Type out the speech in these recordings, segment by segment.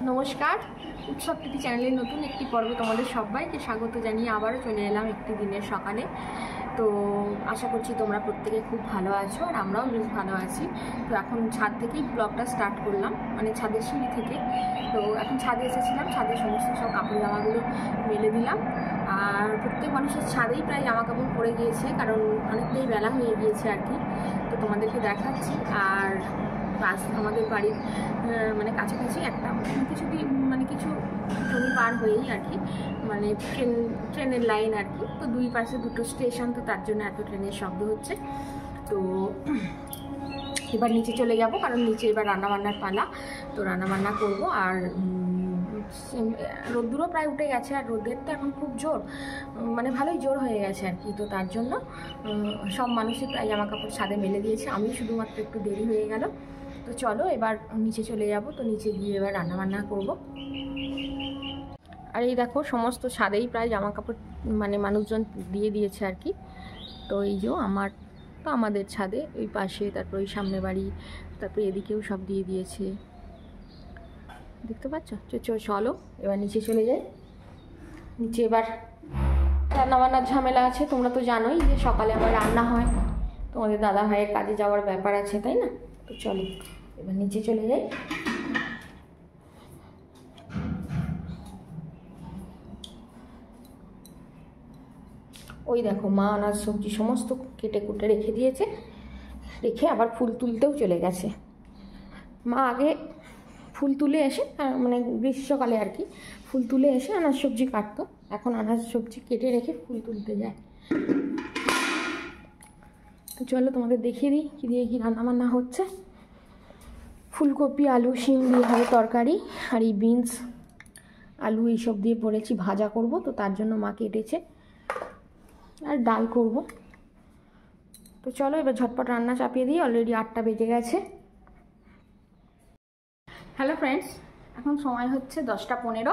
নমস্কার, উৎসব টিভি চ্যানেলের নতুন একটি পর্বে তোমাদের সবাইকে স্বাগত জানিয়ে আবারও চলে এলাম একটি দিনের সকালে। তো আশা করছি তোমরা প্রত্যেকে খুব ভালো আছো, আর আমরাও বেশ ভালো আছি। তো এখন ছাদ থেকেই ব্লগটা স্টার্ট করলাম, মানে ছাদের সিঁড়ি থেকে। তো এখন ছাদে এসেছিলাম, ছাদের সমস্ত সব কাপড় জামাগুলো মেলে দিলাম। আর প্রত্যেক মানুষের ছাদেই প্রায় জামা কাপড় পরে গিয়েছে, কারণ অনেকটাই বেলা হয়ে গিয়েছে আর কি। তো তোমাদেরকে দেখাচ্ছি। আর বাস আমাদের বাড়ির মানে কাছাকাছি একটা কিছু জমি পার হয়েই আর কি, মানে ট্রেনের লাইন আর কি। তো দুই পাশে দুটো স্টেশন, তো তার জন্য এত ট্রেনের শব্দ হচ্ছে। তো এবার নিচে চলে যাব, কারণ নিচে এবার রান্নাবান্নার পালা। তো রান্নাবান্না করব। আর রোদ্দুরও প্রায় উঠে গেছে, আর রোদের তো এখন খুব জোর, মানে ভালোই জোর হয়ে গেছে আর কি। তো তার জন্য সব মানুষই প্রায় জামা কাপড় ছাদে মেলে দিয়েছে, আমি শুধুমাত্র একটু দেরি হয়ে গেল। তো চলো এবার নিচে চলে যাব। তো নিচে গিয়ে এবার রান্নাবান্না করব। আর এই দেখো সমস্ত ছাদেই প্রায় জামা কাপড় মানে মানুষজন দিয়ে দিয়েছে আর কি। তো এই যে আমাদের ছাদে ওই পাশে, তারপর ওই সামনে বাড়ি, তারপরে এদিকেও সব দিয়ে দিয়েছে, দেখতে পাচ্ছ। চলো এবার নিচে চলে যাই। নিচে এবার রান্নাবান্নার ঝামেলা আছে, তোমরা তো জানোই যে সকালে আমার রান্না হয়, তোমাদের দাদা ভাইয়ের কাজে যাওয়ার ব্যাপার আছে, তাই না? তো চলো এবার নিচে চলে যাই। ওই দেখো মা আনাজ সবজি সমস্ত কেটে কুটে রেখে দিয়েছে, রেখে আবার ফুল তুলতেও চলে গেছে। মা আগে ফুল তুলে এসে, মানে গ্রীষ্মকালে আর কি, ফুল তুলে এসে আনাজ সবজি কাটতো, এখন আনাজ সবজি কেটে রেখে ফুল তুলতে যায়। তো চলো তোমাদের দেখিয়ে দিই কী দিয়ে কী রান্নাবান্না হচ্ছে। ফুলকপি আলু শিম দিয়ে হবে তরকারি, আর এই বিনস আলু এইসব দিয়ে পড়েছি ভাজা করব, তো তার জন্য মা কেটেছে। আর ডাল করব। তো চলো এবার ঝটপট রান্না চাপিয়ে দিই, অলরেডি 8টা বেজে গেছে। হ্যালো ফ্রেন্ডস, এখন সময় হচ্ছে 10টা 15।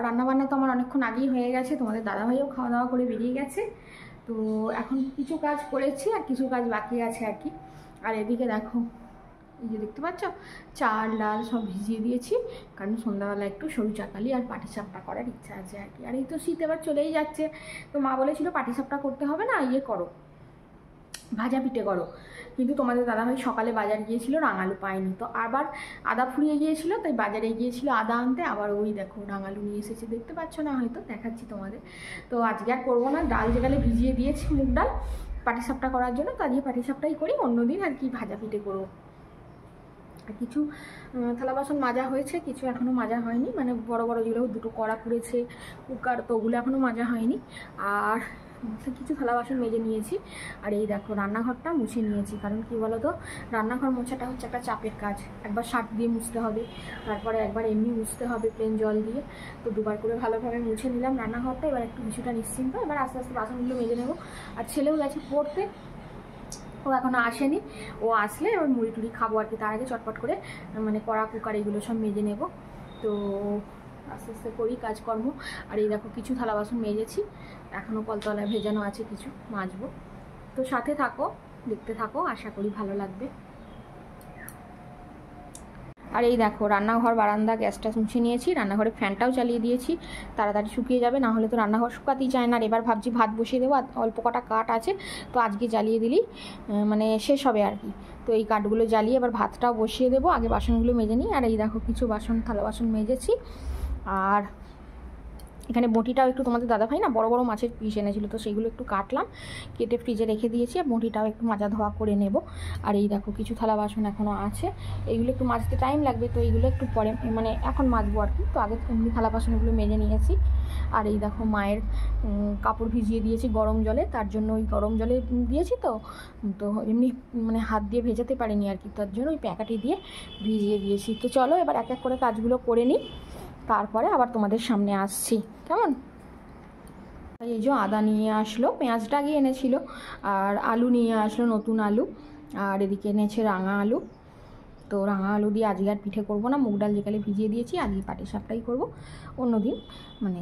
রান্নাবান্না তো আমার অনেকক্ষণ আগেই হয়ে গেছে, তোমাদের দাদাভাইও খাওয়া দাওয়া করে বেরিয়ে গেছে। তো এখন কিছু কাজ করেছি আর কিছু কাজ বাকি আছে আর কি। আর এদিকে দেখো, এই যে দেখতে পাচ্ছ, চাল ডাল সব ভিজিয়ে দিয়েছি, কারণ সন্ধ্যাবেলা একটু সরু চাকালি আর পাটিসাপটা করার ইচ্ছা আছে আর কি। আর এই তো শীত এবার চলেই যাচ্ছে, তো মা বলেছিল পাটিসাপটা করতে হবে না, ইয়ে করো, ভাজা পিঠে করো। কিন্তু তোমাদের দাদাভাই সকালে বাজার গিয়েছিল, রাঙালু পায়নি, তো আবার আদা ফুরিয়ে গিয়েছিল, তাই বাজারে গিয়েছিল আদা আনতে। আবার ওই দেখো রাঙালু নিয়ে এসেছে, দেখতে পাচ্ছ না, হয়তো দেখাচ্ছি তোমাদের। তো আজকে আর করবো না, ডাল যেখানে ভিজিয়ে দিয়েছি মুগ ডাল পাটিসাপটা করার জন্য, তো আজকে পাটিসাপটাই করি, অন্যদিন আর কি ভাজা পিঠে করবো। আর কিছু থালা বাসন মাজা হয়েছে, কিছু এখনও মাজা হয়নি, মানে বড় বড় যেগুলো দুটো কড়া পুড়েছে, কুকার, তো ওগুলো এখনও মাজা হয়নি। আর কিছু থালা বাসন মেজে নিয়েছি। আর এই দেখো রান্নাঘরটা মুছে নিয়েছি, কারণ কি বলো তো, রান্নাঘর মোছাটা হচ্ছে একটা চাপের কাজ। একবার সার্ফ দিয়ে মুছতে হবে, তারপরে একবার এমনি মুছতে হবে প্লেন জল দিয়ে। তো দুবার করে ভালোভাবে মুছে নিলাম রান্নাঘরটা। এবার একটু কিছুটা নিশ্চিন্ত, এবার আস্তে আস্তে বাসনগুলো মেজে নেবো। আর ছেলেও গেছে পড়তে, ও এখনও আসেনি, ও আসলে এবার মুড়ি টুড়ি খাবো আর কি। তার আগে চটপট করে মানে কড়া কুকার এগুলো সব মেজে নেব। তো আস্তে আস্তে করি কাজকর্ম। আর এই দেখো কিছু থালা বাসন মেজেছি, এখনও কলতলায় ভেজানো আছে, কিছু মাজবো। তো সাথে থাকো, দেখতে থাকো, আশা করি ভালো লাগবে। আর এই দেখো রান্নাঘর বারান্দা গ্যাসটা মুছে নিয়েছি, রান্নাঘরে ফ্যানটাও চালিয়ে দিয়েছি, তাড়াতাড়ি শুকিয়ে যাবে, না হলে তো রান্নাঘর শুকাতেই চায় না। আর এবার ভাবছি ভাত বসিয়ে দেবো, আর অল্প কটা কাঠ আছে, তো আজকে জ্বালিয়ে দিলেই মানে শেষ হবে আর কি। তো এই কাঠগুলো জ্বালিয়ে এবার ভাতটাও বসিয়ে দেবো, আগে বাসনগুলো মেজে নিই। আর এই দেখো কিছু থালা বাসন মেজেছি। আর এখানে বটিটাও একটু, তোমাদের দাদাভাই না বড় বড় মাছের পিস এনেছিল, তো সেইগুলো একটু কাটলাম, কেটে ফ্রিজে রেখে দিয়েছি। আর বটিটাও একটু মাজা ধোয়া করে নেব। আর এই দেখো কিছু থালা বাসন এখনও আছে, এইগুলো একটু মাজতে টাইম লাগবে, তো এইগুলো একটু পরে মানে এখন মাজবো আর কি। তো আগে এমনি থালা বাসনগুলো মেজে নিয়েছি। আর এই দেখো মায়ের কাপড় ভিজিয়ে দিয়েছি গরম জলে, তার জন্য ওই গরম জলে দিয়েছি, তো এমনি মানে হাত দিয়ে ভেজাতে পারিনি আর কি, তার জন্য ওই প্যাকেটে দিয়ে ভিজিয়ে দিয়েছি। তো চলো এবার এক এক করে কাজগুলো করে নিই, তারপরে আবার তোমাদের সামনে আসছি, কেমন? এই যে আদা নিয়ে আসলো, পেঁয়াজটা আগে এনেছিল, আর আলু নিয়ে আসলো, নতুন আলু। আর এদিকে এনেছে রাঙা আলু। তো রাঙা আলু দিয়ে আজকে আর পিঠে করবো না, মুগ ডাল যেকালে ভিজিয়ে দিয়েছি, আজকে পাটিসাপটাই করবো, অন্যদিন মানে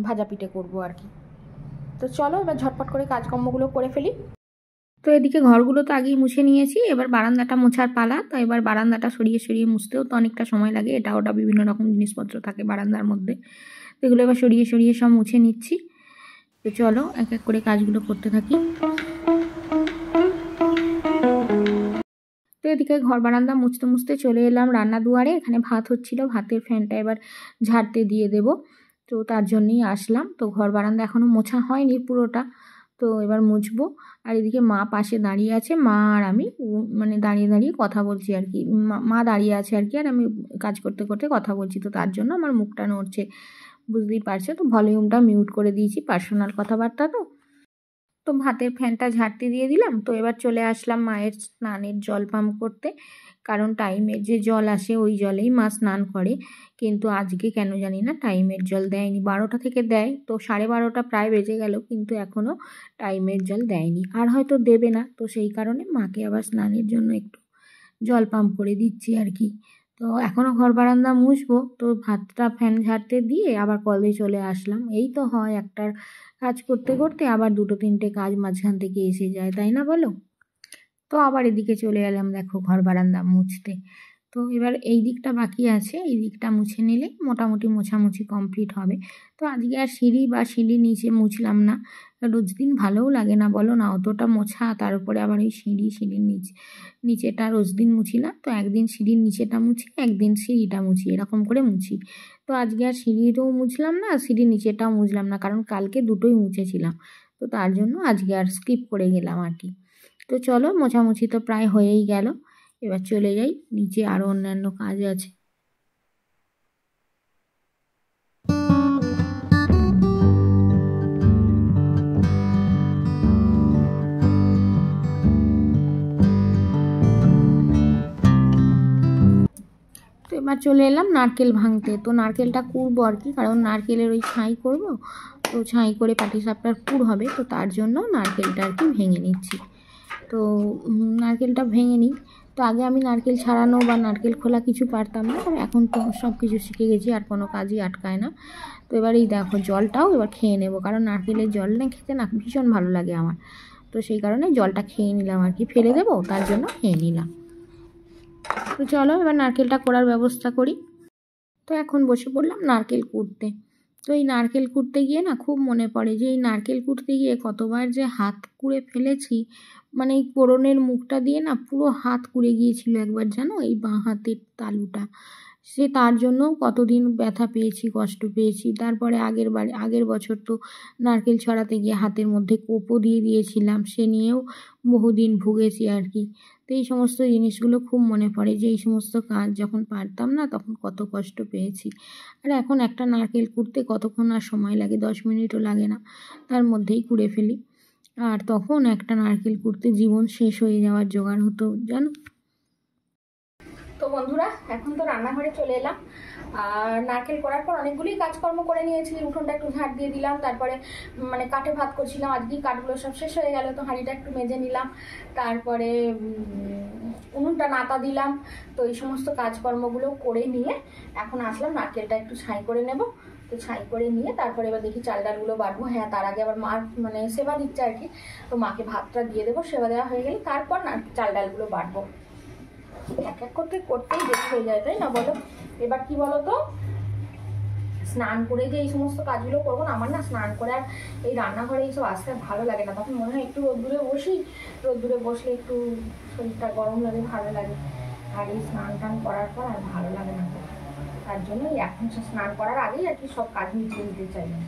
ভাজা পিঠে করবো আর কি। তো চলো এবার ঝটপট করে কাজকর্মগুলো করে ফেলি। তো এদিকে ঘরগুলো তো আগেই মুছে নিয়েছি, এবার বারান্দাটা মোছার পালা। তো এবার বারান্দাটা সরিয়ে সরিয়ে মুছতেও তো অনেকটা সময় লাগে, এটা ওটা বিভিন্ন রকম জিনিসপত্র থাকে বারান্দার মধ্যে, তো এগুলো এবার সরিয়ে সরিয়ে সব মুছে নিচ্ছি। তো চলো এক এক করে কাজগুলো করতে থাকি। তো এদিকে ঘর বারান্দা মুছতে মুছতে চলে এলাম রান্না দুয়ারে। এখানে ভাত হচ্ছিল, ভাতের ফ্যানটা এবার ঝাড়তে দিয়ে দেব, তো তার জন্যই আসলাম। তো ঘর বারান্দা এখনও মোছা হয়নি পুরোটা, তো এবার মুছবো। আর এদিকে মা পাশে দাঁড়িয়ে আছে, মা আর আমি মানে দাঁড়িয়ে দাঁড়িয়ে কথা বলছি আর কি। মা দাঁড়িয়ে আছে আর কি, আর আমি কাজ করতে করতে কথা বলছি, তো তার জন্য আমার মুখটা নড়ছে, বুঝতেই পারছো। তো ভলিউমটা মিউট করে দিয়েছি, পার্সোনাল কথাবার্তা তো। তো ভাতের ফ্যানটা ঝাড়তে দিয়ে দিলাম। তো এবার চলে আসলাম মায়ের স্নানের জল পাম্প করতে, কারণ টাইমের যে জল আসে ওই জলেই মা স্নান করে, কিন্তু আজকে কেন জানি না টাইমের জল দেয়নি। 12টা থেকে দেয়, তো 12:30 প্রায় বেজে গেল, কিন্তু এখনও টাইমের জল দেয়নি, আর হয়তো দেবে না। তো সেই কারণে মাকে আবার স্নানের জন্য একটু জল পাম্প করে দিচ্ছি আর কি। তো এখনও ঘর বারান্দা মুছবো, তো ভাতটা ফ্যান ঝাড়তে দিয়ে আবার কলে চলে আসলাম। এই তো হয়, একটার কাজ করতে করতে আবার 2-3টে কাজ মাঝখান থেকে এসে যায়, তাই না বলো? তো আবার এদিকে চলে এলাম দেখো ঘর বারান্দা মুছতে। তো এবার এই দিকটা বাকি আছে, এই দিকটা মুছে নিলে মোটামুটি মোছামুছি কমপ্লিট হবে। তো আজকে আর সিঁড়ির নিচে মুছলাম না, রোজ দিন ভালোও লাগে না বলো না, অতটা মোছা, তার উপরে আবার ওই সিঁড়ির নিচেটা রোজ দিন মুছি না। তো একদিন সিঁড়ির নিচেটা মুছি, একদিন সিঁড়িটা মুছি, এরকম করে মুছি। তো আজকে আর সিঁড়িটাও মুছলাম না, সিঁড়ির নিচেটাও মুছলাম না, কারণ কালকে দুটোই মুছেছিলাম, তো তার জন্য আজকে আর স্কিপ করে গেলাম আর কি। তো চলো মোছামুছি তো প্রায় হয়েই গেল, এবার চলে যাই নিচে, আরও অন্যান্য কাজ আছে। তো এবার চলে এলাম নারকেল ভাঙতে। তো নারকেলটা কুড়বো আর কি, কারণ নারকেলের ওই ছাই করব, তো ছাই করে পাটিসাপটার পুর হবে, তো তার জন্য নারকেলটা আর কি ভেঙে নিচ্ছি। তো নারকেলটা ভেঙে নিই। তো আগে আমি নারকেল ছাড়ানো বা নারকেল খোলা কিছু পারতাম না, আর এখন তো সব কিছু শিখে গেছি, আর কোনো কাজই আটকায় না। তো এবার এই দেখো জলটাও এবার খেয়ে নেব, কারণ নারকেলের জল না খেতে না ভীষণ ভালো লাগে আমার, তো সেই কারণে জলটা খেয়ে নিলাম আর কি, ফেলে দেবো তার জন্য খেয়ে নিলাম। তো চলো এবার নারকেলটা করার ব্যবস্থা করি। তো এখন বসে পড়লাম নারকেল কুড়তে। তো এই নারকেল কুড়তে গিয়ে না খুব মনে পড়ে যে এই নারকেল কুড়তে গিয়ে কতবার যে হাত কুড়ে ফেলেছি, মানে এই পোড়নের মুখটা দিয়ে না পুরো হাত কুড়ে গিয়েছিল একবার, জানো, এই বাঁ হাতের তালুটা, সে তার জন্য কতদিন ব্যথা পেয়েছি, কষ্ট পেয়েছি। তারপরে আগের বছর তো নারকেল ছড়াতে গিয়ে হাতের মধ্যে কোপও দিয়ে দিয়েছিলাম, সে নিয়েও বহুদিন ভুগেছি আর কি। তো এই সমস্ত জিনিসগুলো খুব মনে পড়ে যে এই সমস্ত কাজ যখন পারতাম না তখন কত কষ্ট পেয়েছি। আর এখন একটা নারকেল কুড়তে কতক্ষণ আর সময় লাগে, 10 মিনিটও লাগে না, তার মধ্যেই কুড়ে ফেলি। আর তখন একটা নারকেল কুড়তে জীবন শেষ হয়ে যাওয়ার জোগাড় হতো, জানো। তো বন্ধুরা এখন তো রান্নাঘরে চলে এলাম, আর নারকেল করার পর অনেকগুলোই কাজকর্ম করে নিয়েছি। উঠোনটা একটু ঝাড় দিয়ে দিলাম, তারপরে মানে কাঠে ভাত করছিলাম, আজকেই কাঠগুলো সব শেষ হয়ে গেল, তো হাঁড়িটা একটু মেজে নিলাম, তারপরে উনুনটা নাতা দিলাম। তো এই সমস্ত কাজকর্মগুলো করে নিয়ে এখন আসলাম নারকেলটা একটু ছাই করে নেব। তো ছাই করে নিয়ে তারপরে এবার দেখি চাল ডালগুলো বাটবো। হ্যাঁ, তার আগে আবার মার মানে সেবা দিচ্ছে আর কি, তো মাকে ভাতটা দিয়ে দেবো, সেবা দেওয়া হয়ে গেলে তারপর না চাল ডালগুলো বাটবো। এক এক করতেই দেরি হয়ে যায়, তাই না বলো? এবার কি বলো তো, স্নান করে যে এই সমস্ত কাজগুলো করবো না, আমার না স্নান করে আর এই রান্নাঘরে এইসব আসতে ভালো লাগে না, তখন মনে হয় একটু রোদ্দুরে বসি, রোদ্দুরে বসলে একটু শরীরটা গরম লাগে, ভালো লাগে, আর এই স্নান টান করার পর আর ভালো লাগে না, তার জন্যই এখন স্নান করার আগেই আর কি সব কাজ মিটিয়ে দিতে চাই না।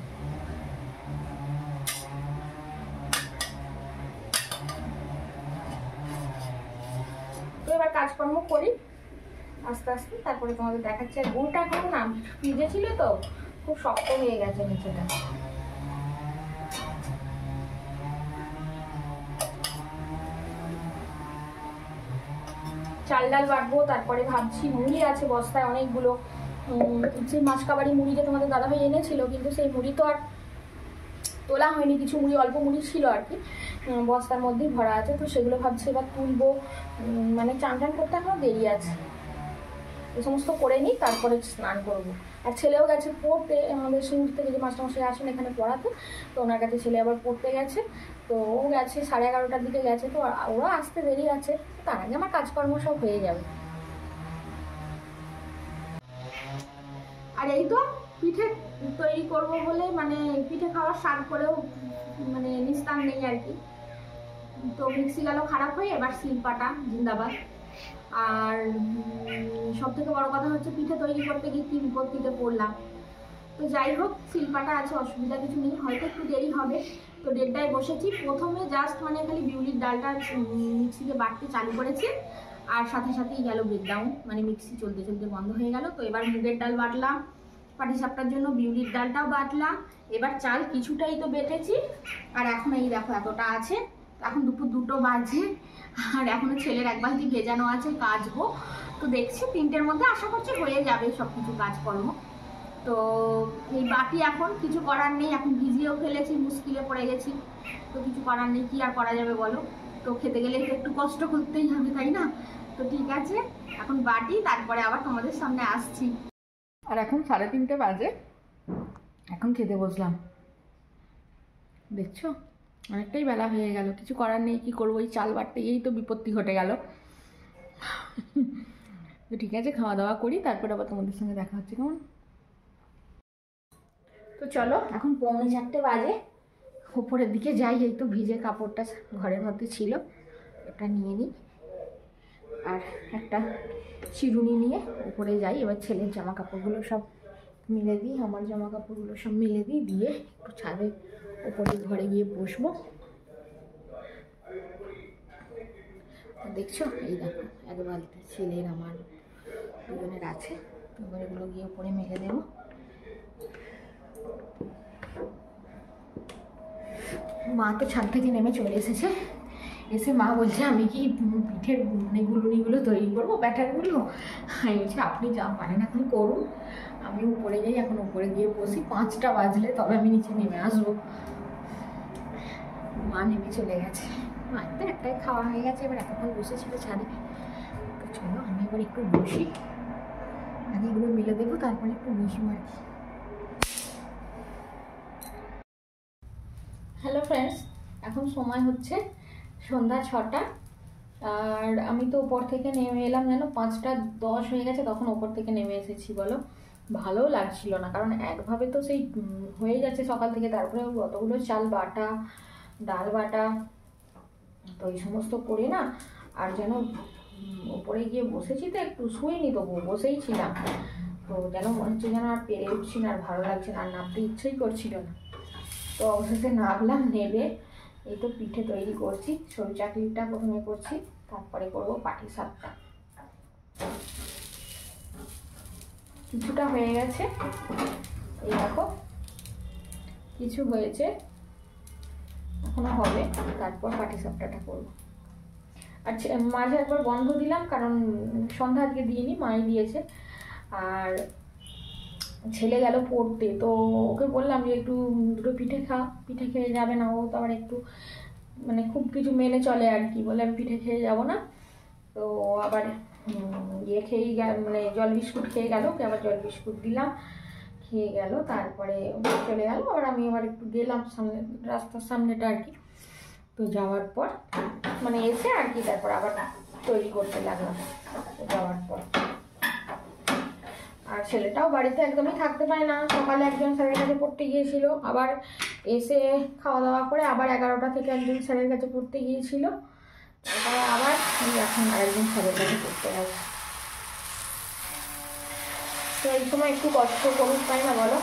তো এবার কাজকর্ম করি আস্তে আস্তে, তারপরে তোমাদের দেখাচ্ছি। আর গুড়টা এখন না ফ্রিজে ছিল তো খুব শক্ত হয়ে গেছে নিচেটা। চাল ডাল বাটবো, তারপরে ভাবছি মুড়ি আছে বস্তায় অনেকগুলো, সেই মাসকাবাড়ি মুড়ি যে তোমাদের দাদাভাই এনেছিল, কিন্তু সেই মুড়ি তো আর তোলা হয়নি, কিছু মুড়ি অল্প মুড়ি ছিল আর কি বস্তার মধ্যেই ভরা আছে, তো সেগুলো ভাবছি এবার তুলবো, মানে চান টান করতে এখনো দেরি আছে। এই সমস্ত করে নিই, তারপরে স্নান করবো। আর ছেলেও গেছে পড়তে, আমাদের সিঙ্গুর থেকে যে মাস্টারমশাই আসেন এখানে পড়াতে, তো ওনার কাছে ছেলে আবার পড়তে গেছে। তো ও গেছে 11:30টার দিকে গেছে, তো ওরা আসতে দেরি আছে, তার আগে আমার কাজকর্ম সব হয়ে যাবে। আর এই তো পিঠে তৈরি করব বলে, মানে পিঠে খাওয়ার স্বাদ করেও মানে নিস্তার নেই আর কি। তো মিক্সি গেল খারাপ হয়ে, এবার শিলপাটা জিন্দাবাদ। আর সব থেকে বড় কথা হচ্ছে পিঠে তৈরি করতে গিয়ে কি বিপত্তিতে পড়লাম। তো যাই হোক, শিলপাটা আছে, অসুবিধা কিছু নেই, হয়তো একটু দেরি হবে। তো 1:30টায় বসেছি। প্রথমে জাস্ট মানে খালি বিউলির ডালটা মিক্সিতে বাটতে চালু করেছি, আর সাথে সাথেই গেল ব্রেকডাউন, মানে মিক্সি চলতে চলতে বন্ধ হয়ে গেল। তো এবার মুগের ডাল বাটলাম, পাটিসাপটার জন্য বিউলির ডালটাও বাটলাম, এবার চাল কিছুটাই তো বেটেছি। আর এখন এই দেখো এতটা আছে, এখন দুপুর 2টো বাজে, আর এখনো ছেলের এক বালতি ভেজানো আছে, কাচবো। তো দেখছি 3টের মধ্যে আশা করছি হয়ে যাবে সব কিছু কাজকর্ম। তো এই বাকি এখন কিছু করার নেই, এখন ভিজিয়েও ফেলেছি, মুশকিলে পড়ে গেছি। তো কিছু করার নেই, কি আর করা যাবে বলো। তো খেতে গেলে একটু কষ্ট করতেই হবে, তাই না? তো ঠিক আছে, এখন বাটি, তারপরে আবার তোমাদের সামনে আসছি। আর এখন 3:30 বাজে, এখন খেতে বসলাম। দেখছো অনেকটাই বেলা হয়ে গেল, কিছু করার নেই, কি করবো, এই চাল বাটতে এই তো বিপত্তি ঘটে গেল। তো ঠিক আছে, খাওয়া দাওয়া করি, তারপরে আবার তোমাদের সঙ্গে দেখা হচ্ছে, কেমন? তো চলো, এখন 3:45 বাজে, উপরের দিকে যাই। এই তো ভিজে কাপড়টা ঘরের মধ্যে ছিল, এটা নিয়ে নিই, আর একটা চিরুনি নিয়ে উপরে যাই। এবার ছেলের জামা কাপড়গুলো সব মেলে দিই, আমার জামা কাপড়গুলো সব মেলে দিই, দিয়ে একটু ছাদে উপরে ঘরে গিয়ে বসবো। দেখছো এই দেখো এক বালতি ছেলের আমার দুজনের আছে, এবার এগুলো গিয়ে উপরে মেলে দেবো। মা তো ছাদ থেকে নেমে চলে এসেছে, এসে মা বলছে আমি কি পিঠের মানে গুলুনিগুলো তৈরি করবো, ব্যাটারগুলো। আমি বলছি আপনি যা পারেন এখন করুন, আমি উপরে যাই, এখন উপরে গিয়ে বসি, 5টা বাজলে তবে আমি নিচে নেমে আসবো। মা নেমে চলে গেছে, মায়ের তো একটাই খাওয়া হয়ে গেছে, এবার এতক্ষণ বসেছিল ছাদে। তো চলো আমি এবার একটু বসি, আগে এগুলো মেলে দেবো, তারপরে একটু বসবো আর কি। হ্যালো ফ্রেন্ডস, এখন সময় হচ্ছে সন্ধ্যা 6টা, আর আমি তো উপর থেকে নেমে এলাম যেন 5টা 10 হয়ে গেছে, তখন ওপর থেকে নেমে এসেছি। বলো, ভালো লাগছিল না, কারণ একভাবে তো সেই হয়ে যাচ্ছে সকাল থেকে, তারপরে অতগুলো চাল বাটা, ডাল বাটা, তো এই সমস্ত করি না, আর যেন ওপরে গিয়ে বসেছি, তো একটু শুইনি, তবু বসেই ছিলাম। তো যেন মনে হচ্ছে যেন আর পেরে উঠছি না, আর ভালো লাগছে না, আর নামতে ইচ্ছেই করছিল না। তো অবশেষে নামলাম, নেবে এই তো পিঠে তৈরি করছি। সরু চাকলিটা প্রথমে করছি, তারপরে করবো পাটিসাপটা। কিছুটা হয়ে গেছে, এই দেখো কিছু হয়েছে, এখনো হবে, তারপর পাটিসাপটাটা করবো। আচ্ছা, মাঝে একবার বন্ধ দিলাম, কারণ সন্ধ্যা আজকে দিইনি, মাই দিয়েছে। আর ছেলে গেল পড়তে, তো ওকে বললাম যে একটু 2টো পিঠে খা, পিঠে খেয়ে যাবে না, ও তো আবার একটু মানে খুব কিছু মেনে চলে আর কি, বলে আমি পিঠে খেয়ে যাব না। তো আবার ইয়ে খেয়েই মানে জল বিস্কুট খেয়ে গেল, ওকে আবার জল বিস্কুট দিলাম, খেয়ে গেল, তারপরে চলে গেল। আবার আমি আবার একটু গেলাম সামনে, রাস্তার সামনেটা আর কি। তো যাওয়ার পর মানে এসে আর কি, তারপর আবার তৈরি করতে লাগলাম যাওয়ার পর। আর ছেলেটাও বাড়িতে একদমই থাকতে পারে না, সকালে একজন স্যারের কাছে পড়তে গিয়েছিল, আবার এসে খাওয়া দাওয়া করে আবার 11টা থেকে একজন স্যারের কাছে পড়তে গিয়েছিল, তারপরে আবার এখন আরেকজন স্যারের কাছে পড়তে গেছে। তো এই সময় একটু কষ্ট করুক, তাই না বলো?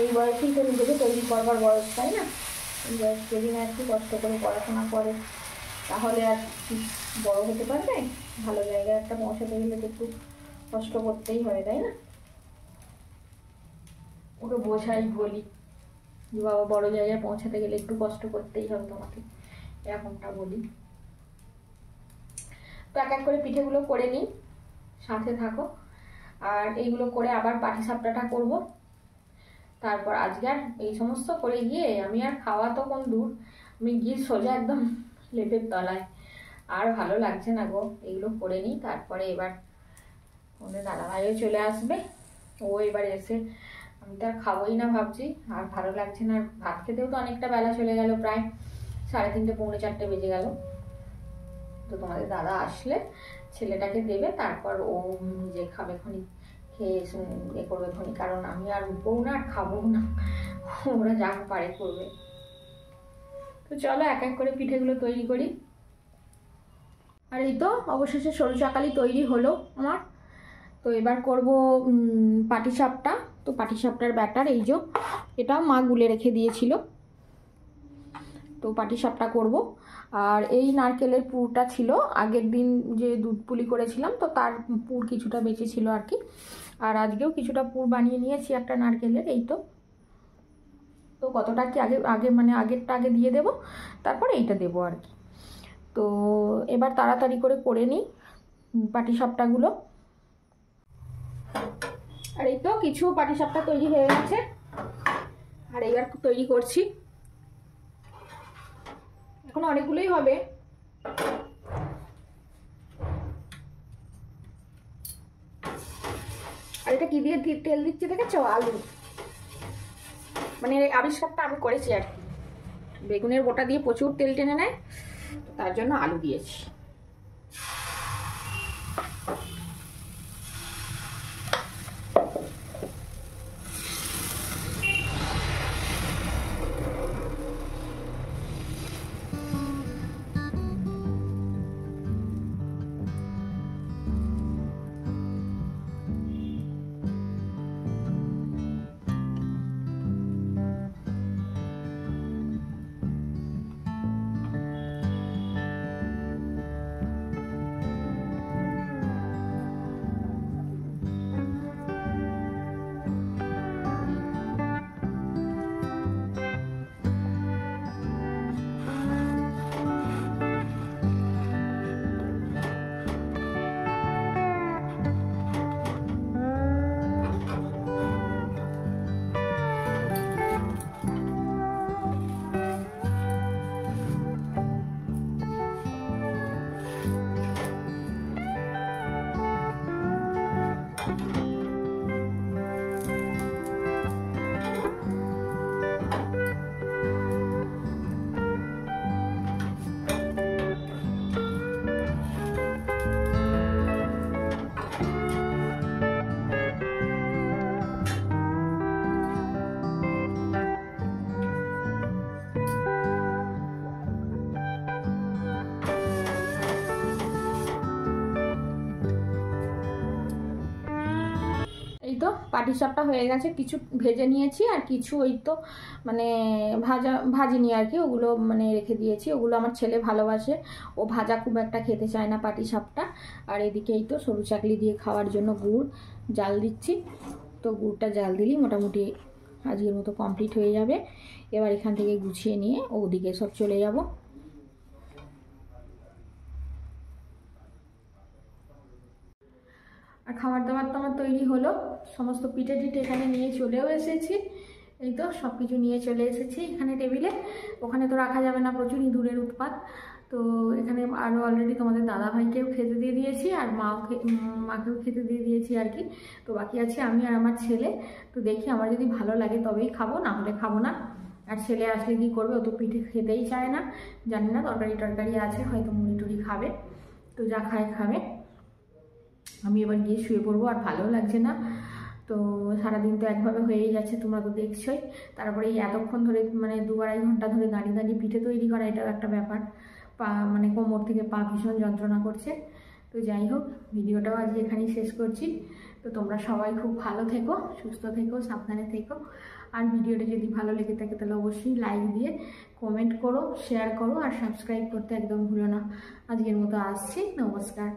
এই বয়সেই তো নিজেকে তৈরি করবার বয়স, তাই না? এই বয়স যদি না একটু কষ্ট করে পড়াশোনা করে, তাহলে আর বড় হতে পারবে? ভালো জায়গায় একটা পৌঁছাতে গেলে তো একটু কষ্ট করতেই হয়, তাই না? ওকে বোঝাই, বলি যে বাবা বড় জায়গায় পৌঁছাতে গেলে একটু কষ্ট করতেই হবে তোমাকে, এরকমটা বলি। তো এক এক করে পিঠেগুলো করে নিই, সাথে থাকো। আর এইগুলো করে আবার পাটিসাপটাটা করব, তারপর আজকে আর এই সমস্ত করে গিয়ে আমি আর খাওয়া তো কোন দূর, আমি গিয়ে সোজা একদম লেপের তলায়, আর ভালো লাগছে না গো। এগুলো করে নিই, তারপরে এবার ওদের দাদাভাইও চলে আসবে। ও এবার এসে, আমি তো আর খাবোই না ভাবছি, আর ভালো লাগছে না। ভাত খেতেও তো অনেকটা বেলা চলে গেল, প্রায় 3:30 পৌনে 4টে বেজে গেল। তো তোমাদের দাদা আসলে ছেলেটাকে দেবে, তারপর ও নিজে খাবে খনি, খেয়ে এ করবে খনি, কারণ আমি আর উঠবও না আর খাবো না, ওরা যা পারে করবে। তো চলো এক এক করে পিঠেগুলো তৈরি করি। আর এই তো অবশেষে সরু চাকালি তৈরি হলো আমার। তো এবার করব পাটিসাপটা। তো পাটিসাপটার ব্যাটার এই যে, এটা মা গুলে রেখে দিয়েছিল। তো পাটিসাপটা করব। আর এই নারকেলের পুরটা ছিল আগের দিন যে দুধ পুলি করেছিলাম, তো তার পুর কিছুটা বেঁচে ছিল আর কি। আর আজকেও কিছুটা পুর বানিয়ে নিয়েছি একটা নারকেলের। এই তো কতটা কি আগে মানে আগেরটা আগে দিয়ে দেব, তারপর এইটা দেবো আর কি। তো এবার তাড়াতাড়ি করে নিই পাটিসাপটাগুলো। আর এই তো কিছু পাটিসাপটা তৈরি হয়ে গেছে, আর এইবার তৈরি করছি। এখন অনেকগুলোই হবে। আর এটা কি দিয়ে তেল দিচ্ছে দেখেছো? আলু, মানে আবিষ্কারটা আমি করেছি আর কি। বেগুনের গোটা দিয়ে প্রচুর তেল টেনে নেয়, তার জন্য আলু দিয়েছি। তো পাটিসাপটা হয়ে গেছে, কিছু ভেজে নিয়েছি আর কিছু ওই তো মানে ভাজিনি আর কি, ওগুলো মানে রেখে দিয়েছি। ওগুলো আমার ছেলে ভালোবাসে, ও ভাজা খুব একটা খেতে চায় না পাটিসাপটা। আর এদিকে এই তো সরু চাকলি দিয়ে খাওয়ার জন্য গুড় জাল দিচ্ছি। তো গুড়টা জাল দিলেই মোটামুটি আজকের মতো কমপ্লিট হয়ে যাবে। এবার এখান থেকে গুছিয়ে নিয়ে ওদিকে সব চলে যাব। আর খাবার দাবার তো আমার তৈরি হলো, সমস্ত পিঠে টিঠে এখানে নিয়ে চলেও এসেছি। এই তো সব কিছু নিয়ে চলে এসেছি এখানে টেবিলে। ওখানে তো রাখা যাবে না, প্রচুর ইঁদুরের উৎপাত। তো এখানে আরও অলরেডি তোমাদের দাদাভাইকেও খেতে দিয়ে দিয়েছি, আর মাকেও খেতে দিয়ে দিয়েছি আর কি। তো বাকি আছে আমি আর আমার ছেলে। তো দেখি আমার যদি ভালো লাগে তবেই খাবো, না হলে খাবো না। আর ছেলে আসলে কী করবে, ও তো পিঠে খেতেই চায় না, জানি না, তরকারি আছে, হয়তো মুড়ি টুড়ি খাবে। তো যা খায় খাবে। আমি এবার গিয়ে শুয়ে পড়বো, আর ভালোও লাগছে না। তো সারাদিন তো একভাবে হয়েই যাচ্ছে, তোমরা তো দেখছোই। তারপরে এই এতক্ষণ ধরে মানে 2-2.5 ঘন্টা ধরে দাঁড়িয়ে পিঠে তৈরি করা, এটাও একটা ব্যাপার। পা মানে কোমর থেকে পা ভীষণ যন্ত্রণা করছে। তো যাই হোক, ভিডিওটাও আজকে এখানেই শেষ করছি। তো তোমরা সবাই খুব ভালো থেকো, সুস্থ থেকো, সাবধানে থেকো। আর ভিডিওটা যদি ভালো লেগে থাকে তাহলে অবশ্যই লাইক দিয়ে কমেন্ট করো, শেয়ার করো, আর সাবস্ক্রাইব করতে একদম ভুলো না। আজকের মতো আসছি, নমস্কার।